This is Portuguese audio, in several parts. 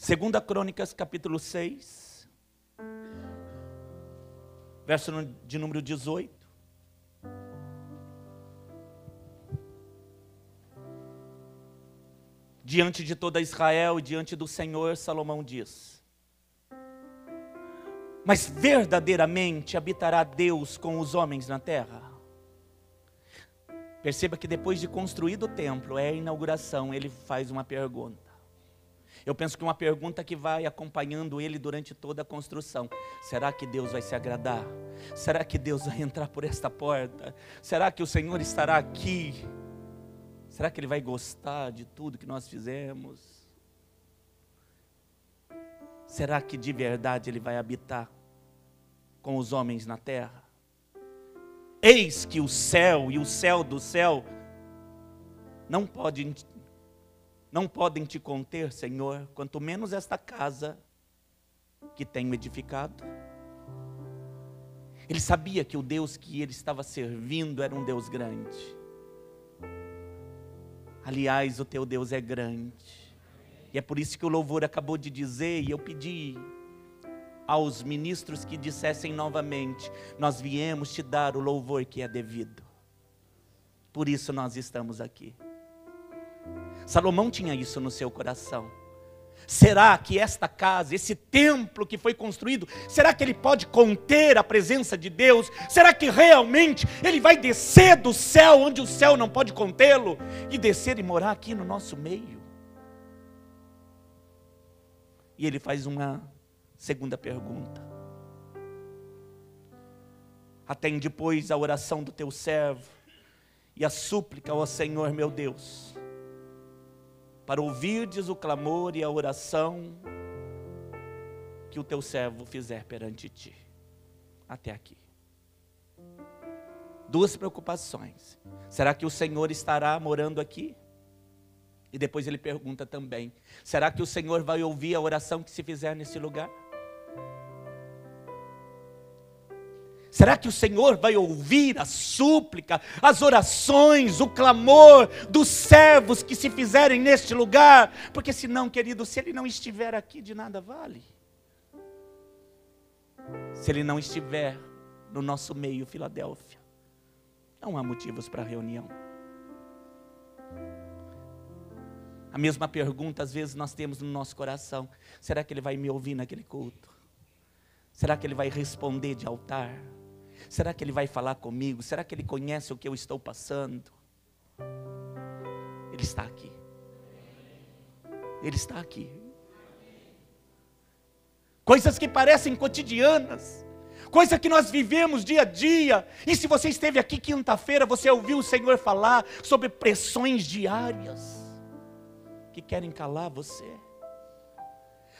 Segunda Crônicas, capítulo 6, verso de número 18. Diante de toda Israel e diante do Senhor, Salomão diz: mas verdadeiramente habitará Deus com os homens na terra? Perceba que depois de construído o templo, é a inauguração, ele faz uma pergunta. Eu penso que uma pergunta que vai acompanhando ele durante toda a construção: será que Deus vai se agradar? Será que Deus vai entrar por esta porta? Será que o Senhor estará aqui? Será que Ele vai gostar de tudo que nós fizemos? Será que de verdade Ele vai habitar com os homens na terra? Eis que o céu e o céu do céu não podem te conter, Senhor, quanto menos esta casa que tenho edificado. Ele sabia que o Deus que ele estava servindo era um Deus grande. Aliás, o teu Deus é grande. E é por isso que o louvor acabou de dizer, e eu pedi aos ministros que dissessem novamente: nós viemos te dar o louvor que é devido. Por isso nós estamos aqui. Salomão tinha isso no seu coração. Será que esta casa, esse templo que foi construído, será que ele pode conter a presença de Deus? Será que realmente ele vai descer do céu, onde o céu não pode contê-lo, e descer e morar aqui no nosso meio? E ele faz uma segunda pergunta: atende, pois, a oração do teu servo e a súplica ao Senhor meu Deus, para ouvirdes o clamor e a oração que o teu servo fizer perante ti. Até aqui. Duas preocupações. Será que o Senhor estará morando aqui? E depois ele pergunta também: será que o Senhor vai ouvir a oração que se fizer nesse lugar? Será que o Senhor vai ouvir a súplica, as orações, o clamor dos servos que se fizerem neste lugar? Porque senão, querido, se Ele não estiver aqui, de nada vale. Se Ele não estiver no nosso meio, Filadélfia, não há motivos para reunião. A mesma pergunta às vezes nós temos no nosso coração: será que Ele vai me ouvir naquele culto? Será que Ele vai responder de altar? Será que Ele vai falar comigo? Será que Ele conhece o que eu estou passando? Ele está aqui. Ele está aqui. Coisas que parecem cotidianas, coisa que nós vivemos dia a dia. E se você esteve aqui quinta-feira, você ouviu o Senhor falar sobre pressões diárias que querem calar você.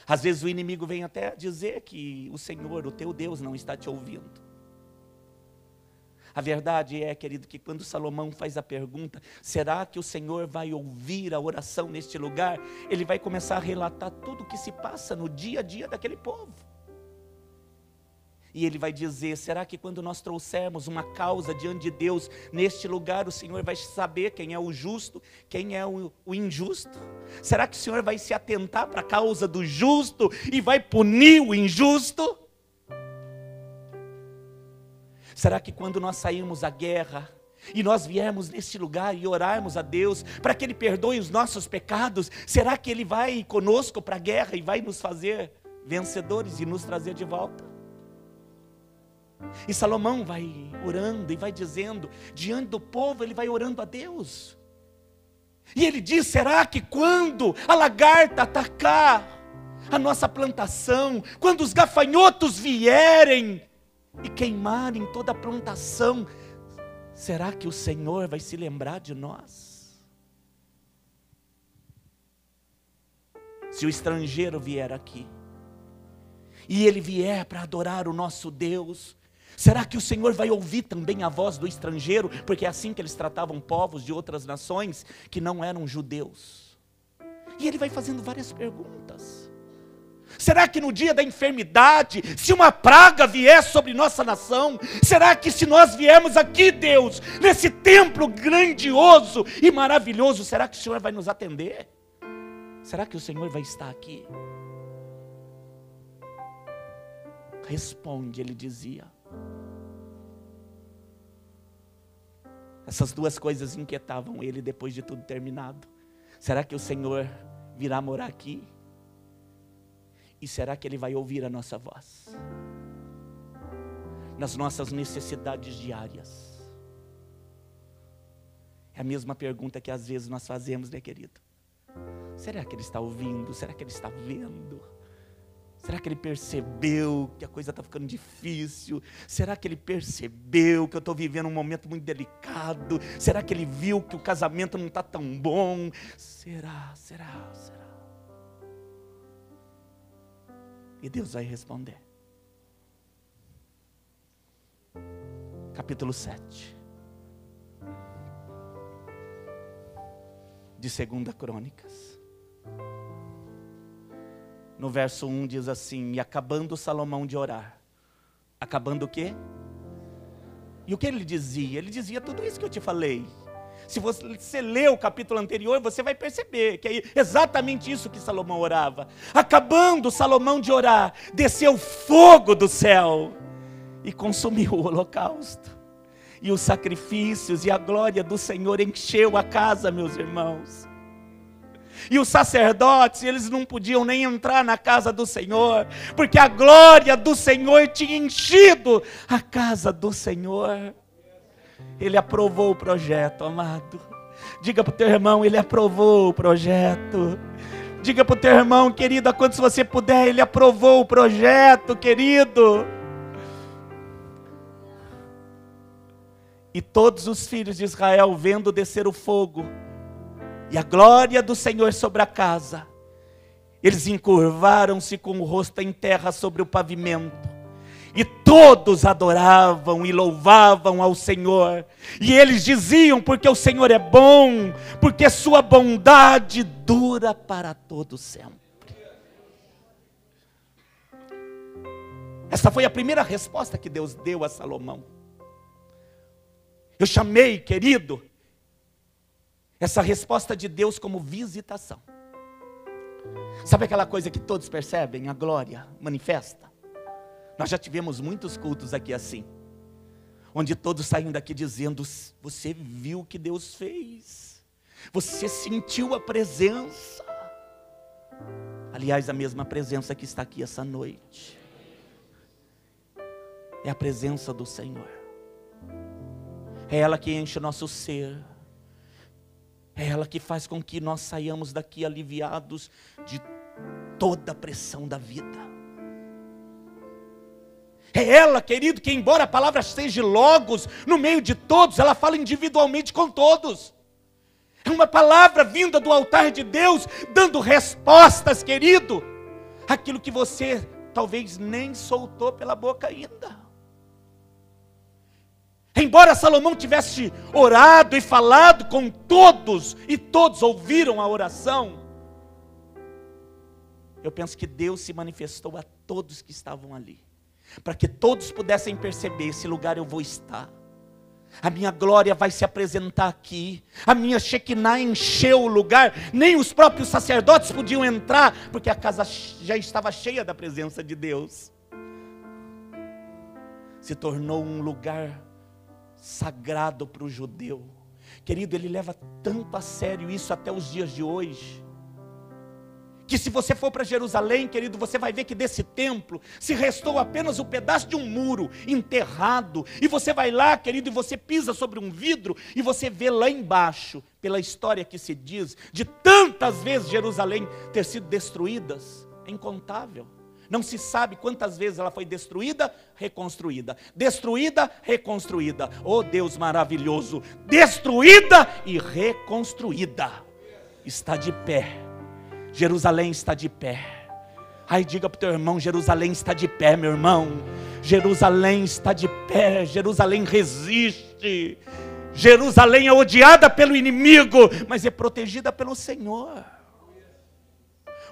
Às vezes o inimigo vem até dizer que o Senhor, o teu Deus, não está te ouvindo. A verdade é, querido, que quando Salomão faz a pergunta: será que o Senhor vai ouvir a oração neste lugar? Ele vai começar a relatar tudo o que se passa no dia a dia daquele povo. E ele vai dizer: será que quando nós trouxermos uma causa diante de Deus neste lugar, o Senhor vai saber quem é o justo, quem é o injusto? Será que o Senhor vai se atentar para a causa do justo e vai punir o injusto? Será que quando nós sairmos à guerra e nós viermos neste lugar e orarmos a Deus para que Ele perdoe os nossos pecados, será que Ele vai conosco para a guerra e vai nos fazer vencedores e nos trazer de volta? E Salomão vai orando e vai dizendo, diante do povo, ele vai orando a Deus. E ele diz: será que quando a lagarta atacar a nossa plantação, quando os gafanhotos vierem e queimarem toda a plantação, será que o Senhor vai se lembrar de nós? Se o estrangeiro vier aqui, e ele vier para adorar o nosso Deus, será que o Senhor vai ouvir também a voz do estrangeiro? Porque é assim que eles tratavam povos de outras nações que não eram judeus. E ele vai fazendo várias perguntas. Será que no dia da enfermidade, se uma praga vier sobre nossa nação, será que se nós viemos aqui, Deus, nesse templo grandioso e maravilhoso, será que o Senhor vai nos atender? Será que o Senhor vai estar aqui? responde, ele dizia. Essas duas coisas inquietavam ele depois de tudo terminado. Será que o Senhor virá morar aqui? E será que Ele vai ouvir a nossa voz? Nas nossas necessidades diárias. É a mesma pergunta que às vezes nós fazemos, né, querido? Será que Ele está ouvindo? Será que Ele está vendo? Será que Ele percebeu que a coisa está ficando difícil? Será que Ele percebeu que eu estou vivendo um momento muito delicado? Será que Ele viu que o casamento não está tão bom? Será? E Deus vai responder. Capítulo 7 de 2 Crônicas. No verso 1 diz assim: e acabando Salomão de orar. Acabando o quê? E o que ele dizia? Ele dizia tudo isso que eu te falei. Se você ler o capítulo anterior, você vai perceber que é exatamente isso que Salomão orava. Acabando Salomão de orar, desceu fogo do céu e consumiu o holocausto. E os sacrifícios e a glória do Senhor encheu a casa, meus irmãos. E os sacerdotes, eles não podiam nem entrar na casa do Senhor, porque a glória do Senhor tinha enchido a casa do Senhor. Ele aprovou o projeto, amado. Diga para o teu irmão, Ele aprovou o projeto. Diga para o teu irmão, querido, quanto você puder, Ele aprovou o projeto, querido. E todos os filhos de Israel, vendo descer o fogo e a glória do Senhor sobre a casa, eles encurvaram-se com o rosto em terra sobre o pavimento. E todos adoravam e louvavam ao Senhor. E eles diziam: porque o Senhor é bom, porque sua bondade dura para todo sempre. Essa foi a primeira resposta que Deus deu a Salomão. Eu chamei, querido, essa resposta de Deus como visitação. Sabe aquela coisa que todos percebem? A glória manifesta. Nós já tivemos muitos cultos aqui assim, onde todos saem daqui dizendo: você viu o que Deus fez, você sentiu a presença. Aliás, a mesma presença que está aqui essa noite é a presença do Senhor. É ela que enche o nosso ser. É ela que faz com que nós saiamos daqui aliviados de toda a pressão da vida. É ela, querido, que embora a palavra seja logos, no meio de todos, ela fala individualmente com todos. É uma palavra vinda do altar de Deus, dando respostas, querido, àquilo que você talvez nem soltou pela boca ainda. Embora Salomão tivesse orado e falado com todos, e todos ouviram a oração, eu penso que Deus se manifestou a todos que estavam ali, para que todos pudessem perceber: esse lugar eu vou estar, a minha glória vai se apresentar aqui, a minha Shekinah encheu o lugar, nem os próprios sacerdotes podiam entrar, porque a casa já estava cheia da presença de Deus. Se tornou um lugar sagrado para o judeu. Querido, ele leva tanto a sério isso até os dias de hoje, que se você for para Jerusalém, querido, você vai ver que desse templo se restou apenas um pedaço de um muro enterrado, e você vai lá, querido, e você pisa sobre um vidro, e você vê lá embaixo, pela história que se diz, de tantas vezes Jerusalém ter sido destruídas, é incontável. Não se sabe quantas vezes ela foi destruída, reconstruída. Destruída, reconstruída. Oh Deus maravilhoso! Destruída e reconstruída. Está de pé. Jerusalém está de pé. Ai, diga para o teu irmão: Jerusalém está de pé, meu irmão. Jerusalém está de pé. Jerusalém resiste. Jerusalém é odiada pelo inimigo, mas é protegida pelo Senhor.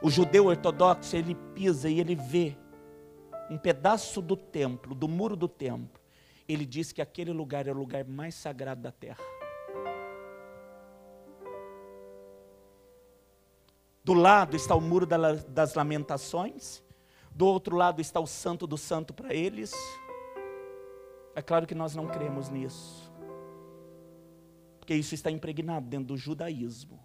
O judeu ortodoxo, ele pisa e ele vê um pedaço do templo, do muro do templo. Ele diz que aquele lugar é o lugar mais sagrado da terra. Do lado está o muro das lamentações, Do outro lado está o santo do santo para eles. É claro que nós não cremos nisso, porque isso está impregnado dentro do judaísmo.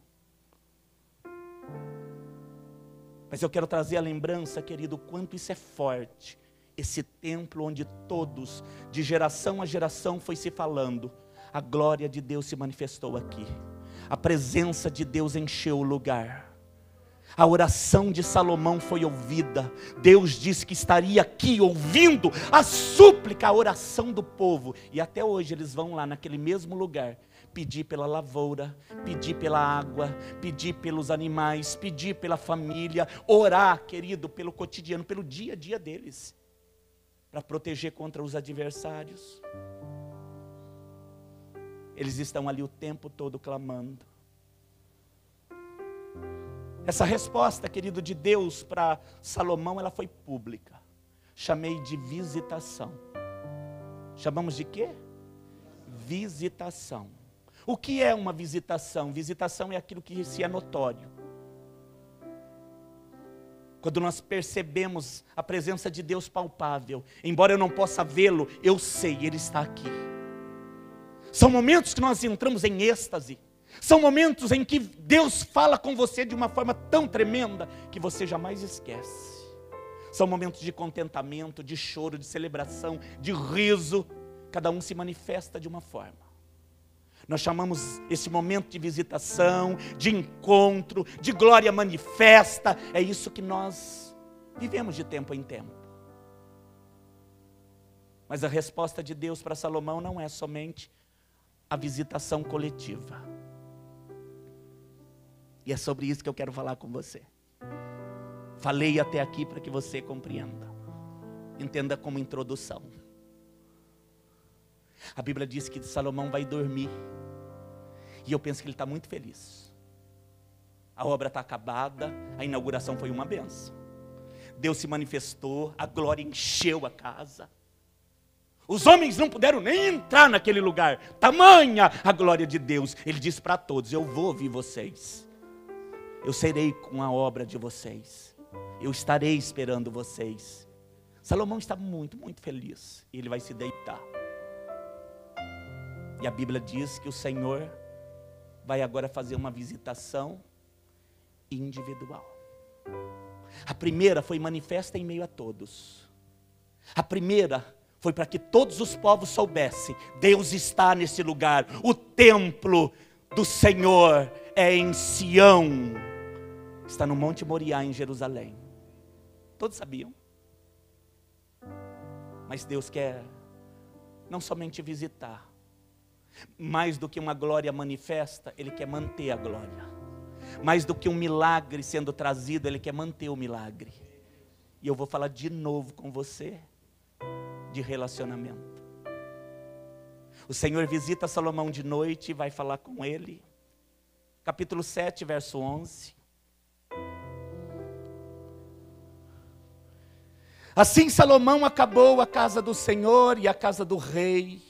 Mas eu quero trazer a lembrança, querido, o quanto isso é forte. Esse templo onde todos, de geração a geração, foi se falando. A glória de Deus se manifestou aqui. A presença de Deus encheu o lugar. A oração de Salomão foi ouvida. Deus disse que estaria aqui ouvindo a súplica, a oração do povo. E até hoje eles vão lá naquele mesmo lugar pedir pela lavoura, pedir pela água, pedir pelos animais, pedir pela família, orar, querido, pelo cotidiano, pelo dia a dia deles, para proteger contra os adversários. Eles estão ali o tempo todo clamando. Essa resposta, querido, de Deus para Salomão, ela foi pública. Chamei de visitação. Chamamos de quê? Visitação. O que é uma visitação? Visitação é aquilo que se é notório. Quando nós percebemos a presença de Deus palpável, embora eu não possa vê-lo, eu sei, Ele está aqui. São momentos que nós entramos em êxtase. São momentos em que Deus fala com você de uma forma tão tremenda que você jamais esquece. São momentos de contentamento, de choro, de celebração, de riso. Cada um se manifesta de uma forma. Nós chamamos esse momento de visitação, de encontro, de glória manifesta. É isso que nós vivemos de tempo em tempo. Mas a resposta de Deus para Salomão não é somente a visitação coletiva. E é sobre isso que eu quero falar com você. Falei até aqui para que você compreenda. Entenda como introdução. A Bíblia diz que Salomão vai dormir. E eu penso que ele está muito feliz. A obra está acabada, a inauguração foi uma bênção. Deus se manifestou, a glória encheu a casa. Os homens não puderam nem entrar naquele lugar. Tamanha a glória de Deus. Ele disse para todos: eu vou ouvir vocês. Eu serei com a obra de vocês. Eu estarei esperando vocês. Salomão está muito, muito feliz. E ele vai se deitar. E a Bíblia diz que o Senhor vai agora fazer uma visitação individual. A primeira foi manifesta em meio a todos. A primeira foi para que todos os povos soubessem: Deus está nesse lugar. O templo do Senhor é em Sião. Está no Monte Moriá, em Jerusalém. Todos sabiam. Mas Deus quer não somente visitar. Mais do que uma glória manifesta, Ele quer manter a glória. Mais do que um milagre sendo trazido, Ele quer manter o milagre. E eu vou falar de novo com você de relacionamento. O Senhor visita Salomão de noite e vai falar com ele. Capítulo 7, verso 11. Assim Salomão acabou a casa do Senhor e a casa do rei,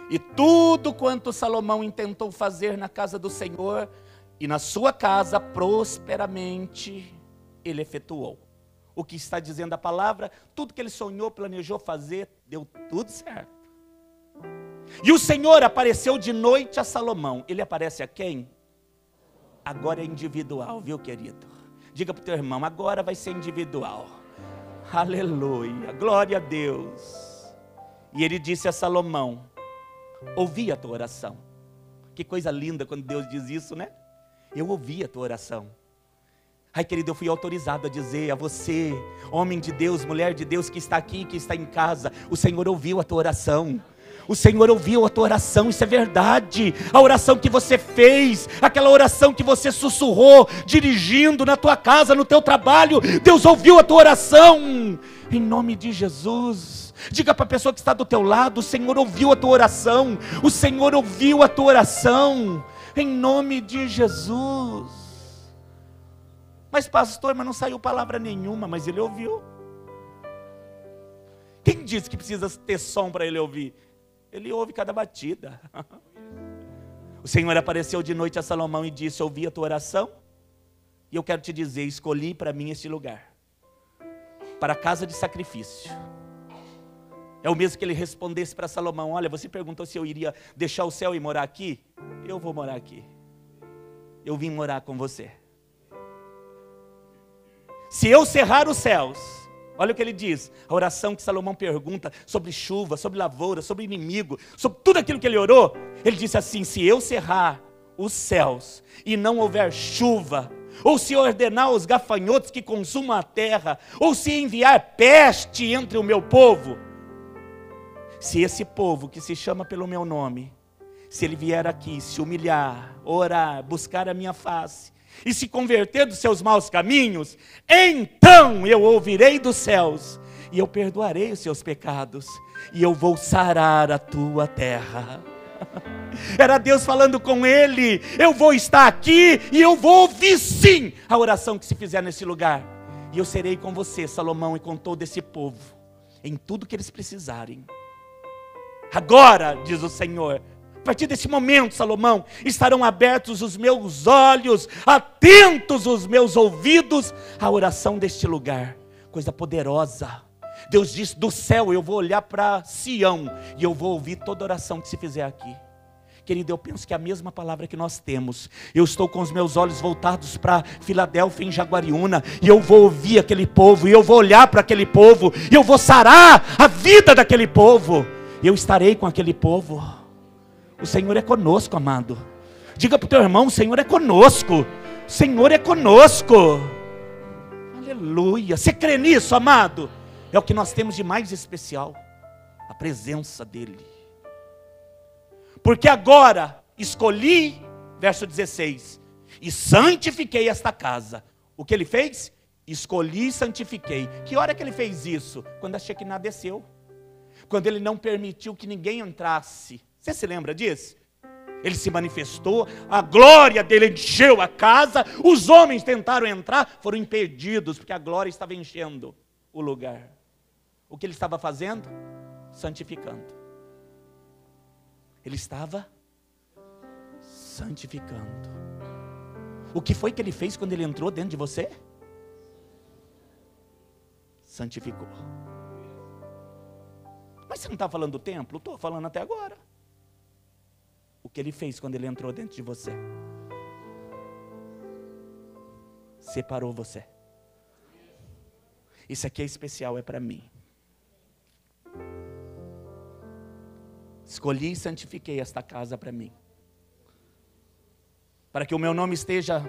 e tudo quanto Salomão intentou fazer na casa do Senhor e na sua casa, prosperamente ele efetuou. O que está dizendo a palavra? Tudo que ele sonhou, planejou fazer, deu tudo certo. E o Senhor apareceu de noite a Salomão. Ele aparece a quem? Agora é individual, viu, querido? Diga para o teu irmão: agora vai ser individual. Aleluia, glória a Deus. E ele disse a Salomão: ouvi a tua oração. Que coisa linda quando Deus diz isso, né? Eu ouvi a tua oração. Ai, querido, eu fui autorizado a dizer a você, homem de Deus, mulher de Deus, que está aqui, que está em casa: o Senhor ouviu a tua oração. O Senhor ouviu a tua oração, isso é verdade. A oração que você fez, aquela oração que você sussurrou, dirigindo na tua casa, no teu trabalho, Deus ouviu a tua oração. Em nome de Jesus. Diga para a pessoa que está do teu lado: o Senhor ouviu a tua oração. O Senhor ouviu a tua oração. Em nome de Jesus. Mas pastor, mas não saiu palavra nenhuma. Mas ele ouviu. Quem disse que precisa ter som para ele ouvir? Ele ouve cada batida. O Senhor apareceu de noite a Salomão e disse: ouvi a tua oração, e eu quero te dizer, escolhi para mim este lugar. para a casa de sacrifício. É o mesmo que ele respondesse para Salomão: olha, você perguntou se eu iria deixar o céu e morar aqui? Eu vou morar aqui. Eu vim morar com você. Se eu cerrar os céus, olha o que ele diz, a oração que Salomão pergunta sobre chuva, sobre lavoura, sobre inimigo, sobre tudo aquilo que ele orou. Ele disse assim: se eu cerrar os céus e não houver chuva, ou se ordenar os gafanhotos que consumam a terra, ou se enviar peste entre o meu povo, se esse povo que se chama pelo meu nome, se ele vier aqui, se humilhar, orar, buscar a minha face, e se converter dos seus maus caminhos, então eu ouvirei dos céus, e eu perdoarei os seus pecados, e eu vou sarar a tua terra. Era Deus falando com ele: eu vou estar aqui, e eu vou ouvir sim a oração que se fizer nesse lugar, e eu serei com você, Salomão, e com todo esse povo, em tudo que eles precisarem. Agora, diz o Senhor, a partir desse momento, Salomão, estarão abertos os meus olhos, atentos os meus ouvidos à oração deste lugar. Coisa poderosa. Deus diz: do céu eu vou olhar para Sião e eu vou ouvir toda oração que se fizer aqui. Querido, eu penso que é a mesma palavra que nós temos. Eu estou com os meus olhos voltados para Filadélfia, em Jaguariúna, e eu vou ouvir aquele povo, e eu vou olhar para aquele povo, e eu vou sarar a vida daquele povo. Eu estarei com aquele povo. O Senhor é conosco, amado. Diga para o teu irmão: o Senhor é conosco. O Senhor é conosco. Aleluia. Você crê nisso, amado? É o que nós temos de mais especial, a presença dEle. Porque agora escolhi, verso 16, e santifiquei esta casa. O que ele fez? Escolhi e santifiquei. Que hora que ele fez isso? Quando a Shekinah desceu. Quando ele não permitiu que ninguém entrasse. Você se lembra disso? Ele se manifestou, a glória dele encheu a casa, os homens tentaram entrar, foram impedidos, porque a glória estava enchendo o lugar. O que ele estava fazendo? Santificando. Ele estava santificando. O que foi que ele fez quando ele entrou dentro de você? Santificou. Mas você não está falando do templo? Estou falando até agora. O que ele fez quando ele entrou dentro de você? Separou você. Isso aqui é especial, é para mim. Escolhi e santifiquei esta casa para mim, para que o meu nome esteja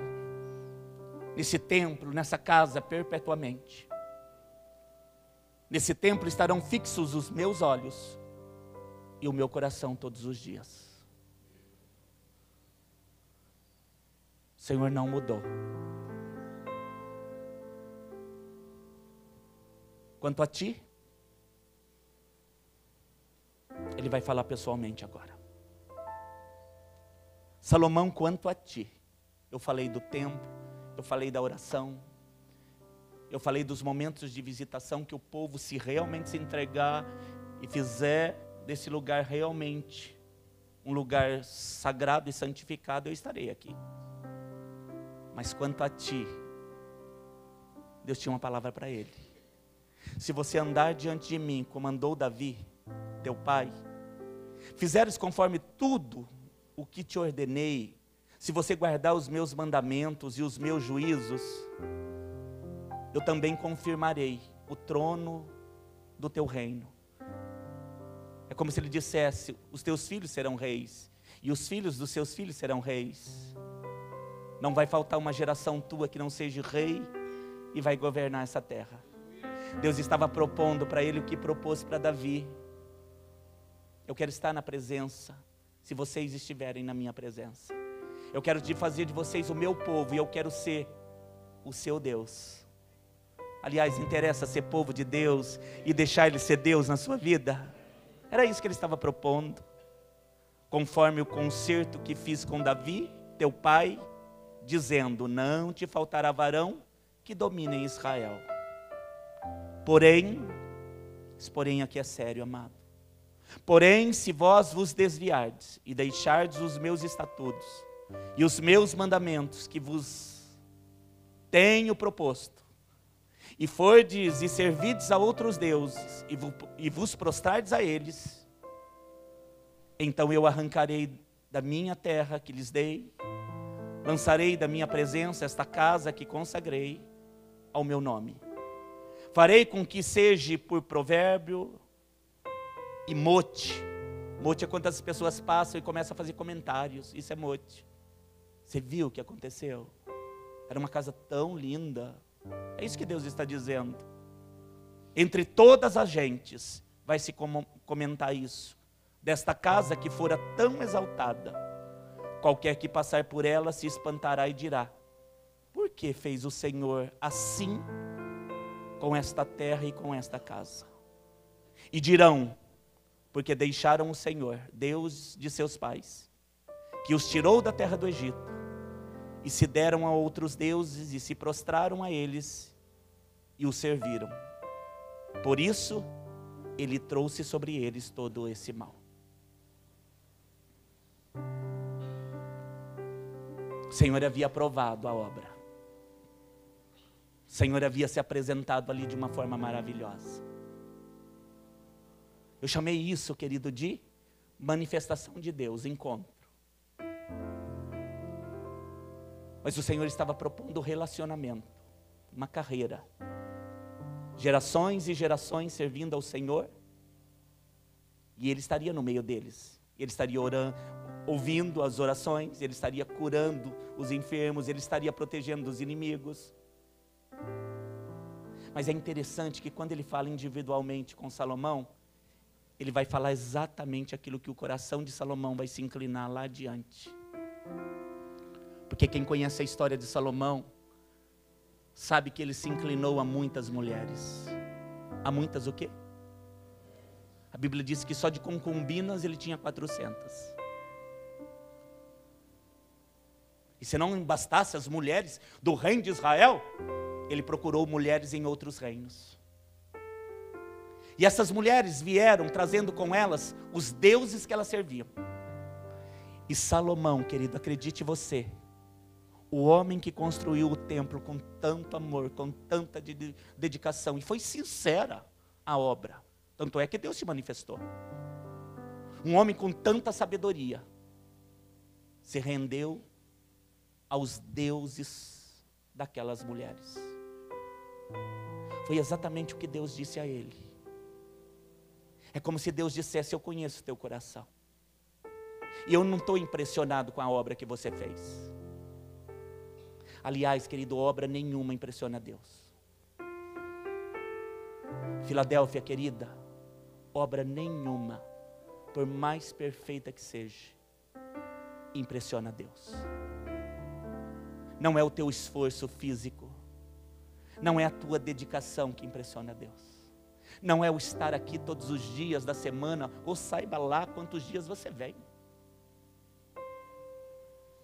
nesse templo, nessa casa perpetuamente. Nesse templo estarão fixos os meus olhos e o meu coração todos os dias. O Senhor não mudou. Quanto a ti, Ele vai falar pessoalmente agora. Salomão, quanto a ti, eu falei do tempo, eu falei da oração, eu falei dos momentos de visitação que o povo, se realmente se entregar e fizer desse lugar realmente um lugar sagrado e santificado, eu estarei aqui. Mas quanto a ti, Deus tinha uma palavra para ele. Se você andar diante de mim, como andou Davi, teu pai, fizeres conforme tudo o que te ordenei, se você guardar os meus mandamentos e os meus juízos, eu também confirmarei o trono do teu reino. É como se ele dissesse: os teus filhos serão reis, e os filhos dos seus filhos serão reis. Não vai faltar uma geração tua que não seja rei e vai governar essa terra. Deus estava propondo para ele o que propôs para Davi. Eu quero estar na presença, se vocês estiverem na minha presença. Eu quero fazer de vocês o meu povo, e eu quero ser o seu Deus. Aliás, interessa ser povo de Deus e deixar Ele ser Deus na sua vida? Era isso que ele estava propondo. Conforme o concerto que fiz com Davi, teu pai, dizendo: não te faltará varão que domine em Israel. Porém, esse porém aqui é sério, amado. Porém, se vós vos desviardes e deixardes os meus estatutos e os meus mandamentos que vos tenho proposto, e fordes e servides a outros deuses, e vos prostrardes a eles, então eu arrancarei da minha terra que lhes dei, lançarei da minha presença esta casa que consagrei ao meu nome. Farei com que seja por provérbio e mote. Mote é quando as pessoas passam e começam a fazer comentários. Isso é mote. Você viu o que aconteceu? Era uma casa tão linda. É isso que Deus está dizendo. Entre todas as gentes vai se comentar isso. Desta casa que fora tão exaltada, qualquer que passar por ela se espantará e dirá: por que fez o Senhor assim com esta terra e com esta casa? E dirão: porque deixaram o Senhor, Deus de seus pais, que os tirou da terra do Egito, e se deram a outros deuses, e se prostraram a eles, e os serviram. Por isso, Ele trouxe sobre eles todo esse mal. O Senhor havia aprovado a obra. O Senhor havia se apresentado ali de uma forma maravilhosa. Eu chamei isso, querido, de manifestação de Deus, encontro. Mas o Senhor estava propondo relacionamento, uma carreira. Gerações e gerações servindo ao Senhor. E Ele estaria no meio deles. Ele estaria orando, ouvindo as orações, Ele estaria curando os enfermos, Ele estaria protegendo os inimigos. Mas é interessante que quando Ele fala individualmente com Salomão, Ele vai falar exatamente aquilo que o coração de Salomão vai se inclinar lá adiante. Porque quem conhece a história de Salomão, sabe que ele se inclinou a muitas mulheres. A muitas o quê? A Bíblia diz que só de concubinas ele tinha 400. E se não bastasse as mulheres do reino de Israel, ele procurou mulheres em outros reinos. E essas mulheres vieram trazendo com elas os deuses que elas serviam. E Salomão, querido, acredite você, o homem que construiu o templo com tanto amor, com tanta dedicação, e foi sincera a obra. Tanto é que Deus se manifestou. Um homem com tanta sabedoria se rendeu aos deuses daquelas mulheres. Foi exatamente o que Deus disse a ele. É como se Deus dissesse: eu conheço o teu coração. E eu não estou impressionado com a obra que você fez. Aliás, querido, obra nenhuma impressiona Deus. Filadélfia, querida, obra nenhuma, por mais perfeita que seja, impressiona Deus. Não é o teu esforço físico, não é a tua dedicação que impressiona Deus. Não é o estar aqui todos os dias da semana, ou saiba lá quantos dias você vem.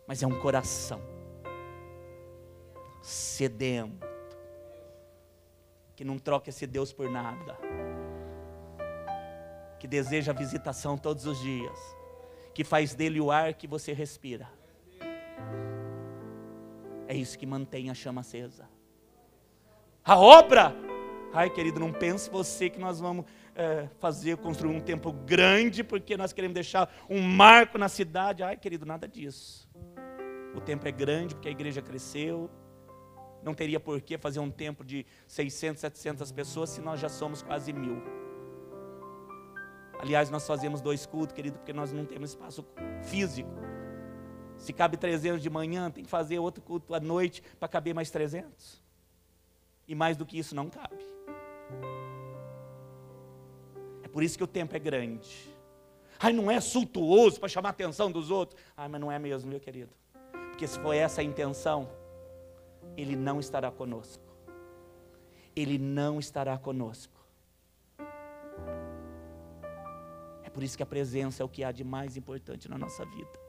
Mas é um coração sedento, que não troca esse Deus por nada, que deseja a visitação todos os dias, que faz dele o ar que você respira. É isso que mantém a chama acesa. A obra, ai querido, não pense você que nós vamos construir um templo grande, porque nós queremos deixar um marco na cidade. Ai querido, nada disso. O templo é grande porque a igreja cresceu. Não teria por que fazer um templo de 600, 700 pessoas, se nós já somos quase 1000. Aliás, nós fazemos 2 cultos, querido, porque nós não temos espaço físico. Se cabe 300 de manhã, tem que fazer outro culto à noite para caber mais 300. E mais do que isso não cabe. É por isso que o templo é grande. Ai, não é suntuoso para chamar a atenção dos outros. Ai, mas não é mesmo, meu querido. Porque se for essa a intenção, Ele não estará conosco. Ele não estará conosco. É por isso que a presença é o que há de mais importante na nossa vida.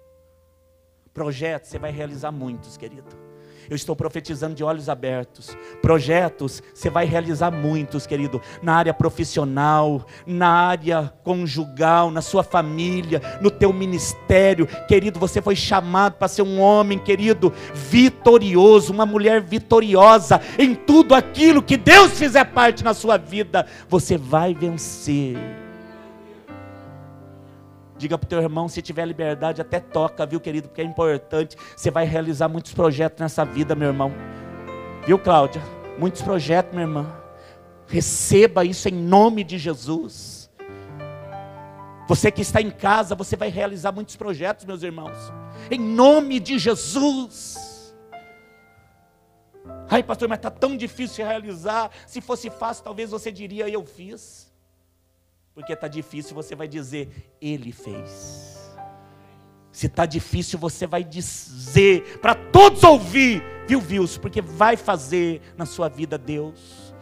Projetos, você vai realizar muitos, querido. Eu estou profetizando de olhos abertos. Projetos, você vai realizar muitos, querido. Na área profissional, na área conjugal, na sua família, no teu ministério. Querido, você foi chamado para ser um homem, querido, vitorioso, uma mulher vitoriosa. Em tudo aquilo que Deus fizer parte na sua vida, você vai vencer. Diga para o teu irmão, se tiver liberdade, até toca, viu, querido? Porque é importante. Você vai realizar muitos projetos nessa vida, meu irmão. Viu, Cláudia? Muitos projetos, minha irmã. Receba isso em nome de Jesus. Você que está em casa, você vai realizar muitos projetos, meus irmãos. Em nome de Jesus. Ai, pastor, mas está tão difícil realizar. Se fosse fácil, talvez você diria, eu fiz. Porque está difícil, você vai dizer, Ele fez. Se está difícil, você vai dizer, para todos ouvir, viu, Wilson? Porque vai fazer na sua vida Deus.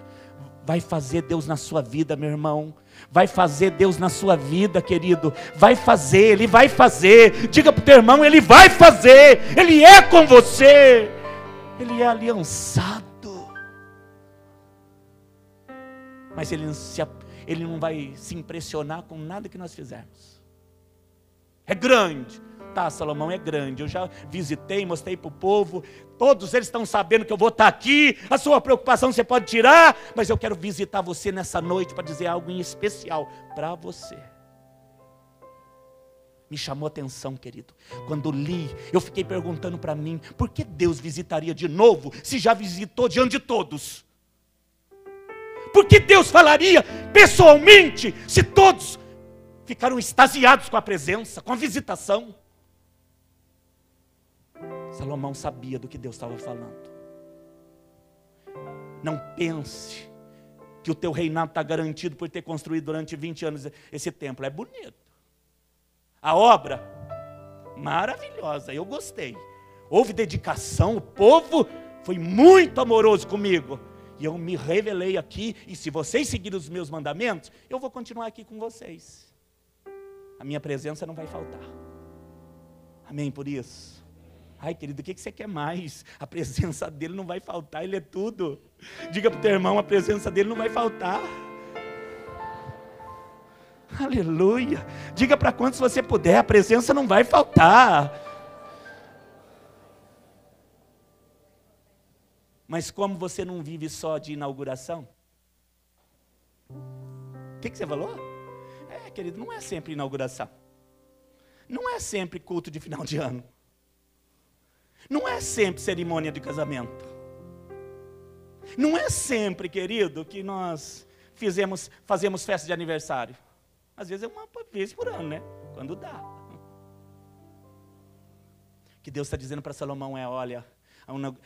Vai fazer Deus na sua vida, meu irmão. Vai fazer Deus na sua vida, querido. Vai fazer, Ele vai fazer. Diga para o teu irmão, Ele vai fazer. Ele é com você. Ele é aliançado. Mas Ele não vai se impressionar com nada que nós fizermos. É grande. Tá, Salomão, é grande. Eu já visitei, mostrei para o povo. Todos eles estão sabendo que eu vou estar aqui. A sua preocupação você pode tirar. Mas eu quero visitar você nessa noite para dizer algo em especial para você. Me chamou a atenção, querido. Quando li, eu fiquei perguntando para mim, por que Deus visitaria de novo se já visitou diante de todos? Por que Deus falaria pessoalmente se todos ficaram extasiados com a presença, com a visitação? Salomão sabia do que Deus estava falando. Não pense que o teu reinado está garantido por ter construído durante 20 anos esse templo. É bonito. A obra, maravilhosa, eu gostei. Houve dedicação, o povo foi muito amoroso comigo. E eu me revelei aqui, e se vocês seguirem os meus mandamentos, eu vou continuar aqui com vocês. A minha presença não vai faltar. Amém por isso? Ai, querido, o que você quer mais? A presença dele não vai faltar, ele é tudo. Diga para o teu irmão, a presença dele não vai faltar. Aleluia. Diga para quantos você puder, a presença não vai faltar. Mas como você não vive só de inauguração? O que você falou? Querido, não é sempre inauguração. Não é sempre culto de final de ano. Não é sempre cerimônia de casamento. Não é sempre, querido, que nós fazemos festa de aniversário. Às vezes é uma vez por ano, né? Quando dá. O que Deus está dizendo para Salomão é, olha,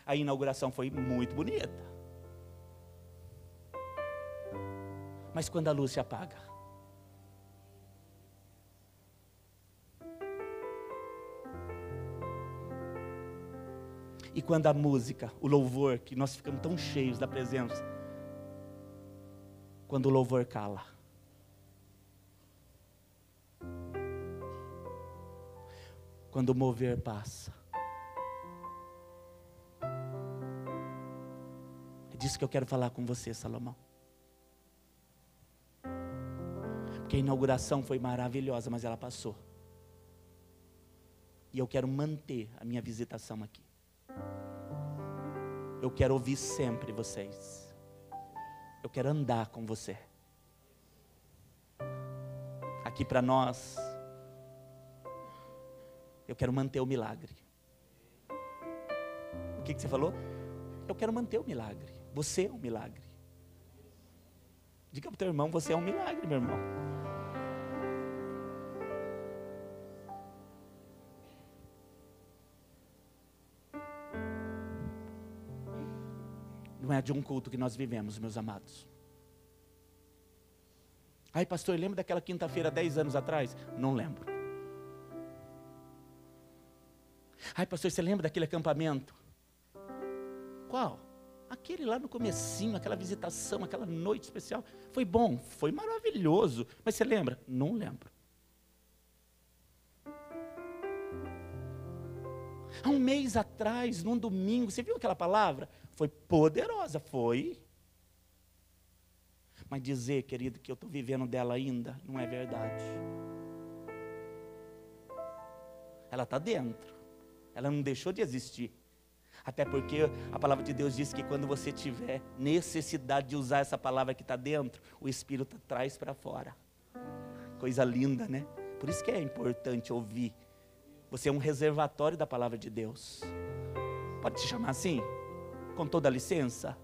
a inauguração foi muito bonita. Mas quando a luz se apaga? E quando a música, o louvor, que nós ficamos tão cheios da presença, quando o louvor cala? Quando o mover passa? É disso que eu quero falar com você, Salomão. Porque a inauguração foi maravilhosa, mas ela passou. E eu quero manter a minha visitação aqui. Eu quero ouvir sempre vocês. Eu quero andar com você. Aqui para nós, eu quero manter o milagre. O que você falou? Eu quero manter o milagre. Você é um milagre. Diga para o teu irmão, você é um milagre, meu irmão. Não é de um culto que nós vivemos, meus amados. Ai, pastor, lembra daquela quinta-feira 10 anos atrás? Não lembro. Ai, pastor, você lembra daquele acampamento? Qual? Aquele lá no comecinho, aquela visitação, aquela noite especial. Foi bom, foi maravilhoso. Mas você lembra? Não lembro. Há um mês atrás, num domingo, você viu aquela palavra? Foi poderosa, foi. Mas dizer, querido, que eu estou vivendo dela ainda, não é verdade. Ela está dentro. Ela não deixou de existir. Até porque a palavra de Deus diz que quando você tiver necessidade de usar essa palavra que está dentro, o Espírito traz para fora. Coisa linda, né? Por isso que é importante ouvir. Você é um reservatório da palavra de Deus. Pode te chamar assim? Com toda a licença?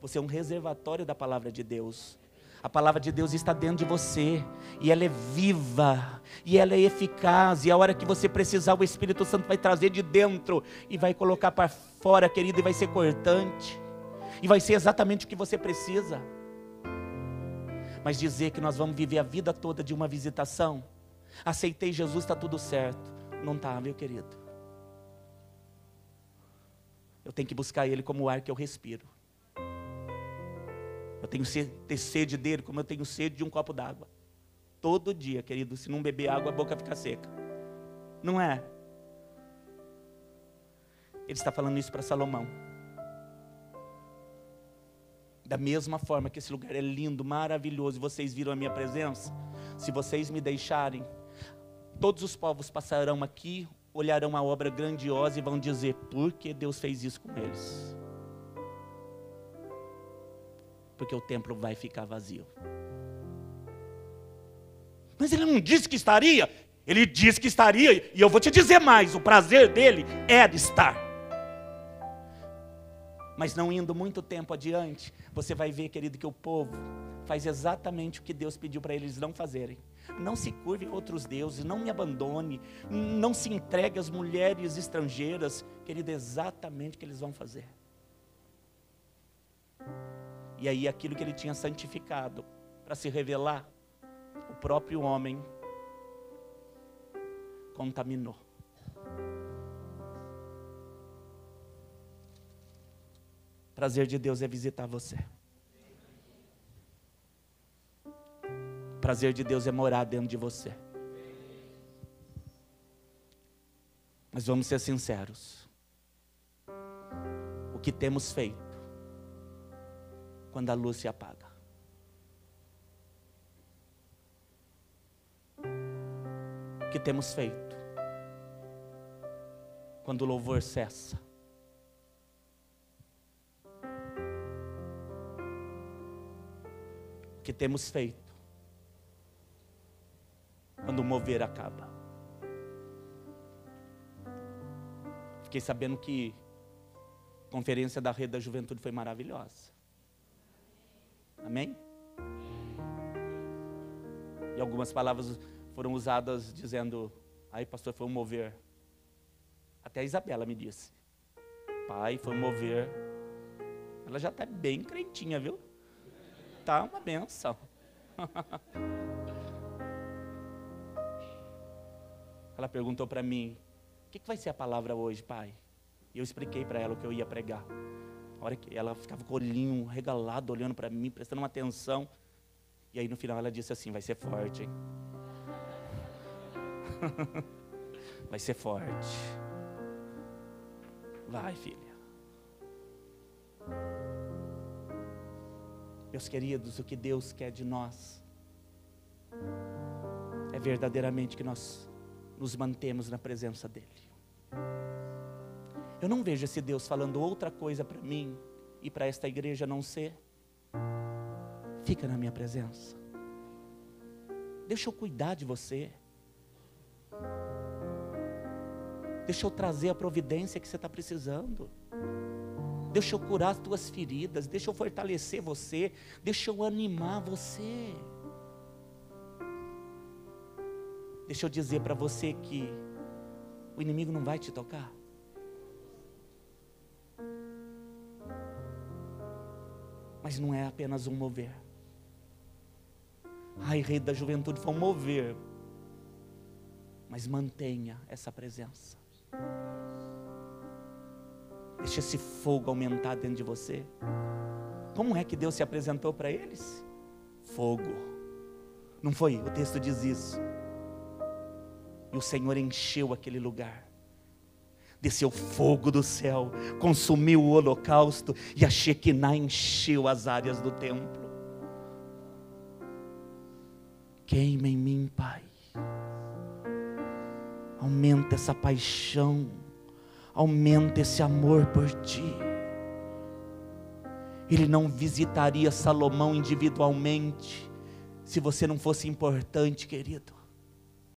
Você é um reservatório da palavra de Deus. A palavra de Deus está dentro de você. E ela é viva. E ela é eficaz. E a hora que você precisar, o Espírito Santo vai trazer de dentro. E vai colocar para fora, querido. E vai ser cortante. E vai ser exatamente o que você precisa. Mas dizer que nós vamos viver a vida toda de uma visitação. Aceitei Jesus, está tudo certo. Não está, meu querido. Eu tenho que buscar Ele como o ar que eu respiro. Eu tenho que ter sede dele como eu tenho sede de um copo d'água. Todo dia, querido, se não beber água, a boca fica seca. Não é? Ele está falando isso para Salomão. Da mesma forma que esse lugar é lindo, maravilhoso, e vocês viram a minha presença, se vocês me deixarem, todos os povos passarão aqui, olharão a obra grandiosa e vão dizer, por que Deus fez isso com eles? Porque o templo vai ficar vazio. Mas ele não disse que estaria? Ele disse que estaria, e eu vou te dizer mais, o prazer dele era estar. Mas não indo muito tempo adiante, você vai ver, querido, que o povo faz exatamente o que Deus pediu para eles não fazerem. Não se curve a outros deuses, não me abandone, não se entregue às mulheres estrangeiras. Querido, é exatamente o que eles vão fazer. E aí aquilo que ele tinha santificado para se revelar, o próprio homem contaminou. O prazer de Deus é visitar você. O prazer de Deus é morar dentro de você. Mas vamos ser sinceros. O que temos feito quando a luz se apaga? O que temos feito quando o louvor cessa? O que temos feito quando o mover acaba? Fiquei sabendo que a conferência da Rede da Juventude foi maravilhosa. Amém? E algumas palavras foram usadas dizendo, aí pastor, foi um mover. Até a Isabela me disse, pai, foi um mover. Ela já está bem crentinha, viu? Tá uma benção. Ela perguntou para mim, o que vai ser a palavra hoje, pai? E eu expliquei para ela o que eu ia pregar. A hora que ela ficava com o olhinho regalado, olhando para mim, prestando uma atenção. E aí no final ela disse assim, vai ser forte, hein? Vai ser forte. Vai, filha. Meus queridos, o que Deus quer de nós é verdadeiramente que nós nos mantemos na presença dEle. Eu não vejo esse Deus falando outra coisa para mim e para esta igreja a não ser, fica na minha presença. Deixa eu cuidar de você. Deixa eu trazer a providência que você está precisando. Deixa eu curar as tuas feridas. Deixa eu fortalecer você. Deixa eu animar você. Deixa eu dizer para você que o inimigo não vai te tocar. Mas não é apenas um mover. Ai, Rede da Juventude foi um mover. Mas mantenha essa presença. Deixa esse fogo aumentar dentro de você. Como é que Deus se apresentou para eles? Fogo. Não foi? O texto diz isso. E o Senhor encheu aquele lugar. desceu fogo do céu, consumiu o holocausto, e a Shekinah encheu as áreas do templo. Queima em mim, Pai. Aumenta essa paixão, aumenta esse amor por Ti. Ele não visitaria Salomão individualmente, se você não fosse importante, querido.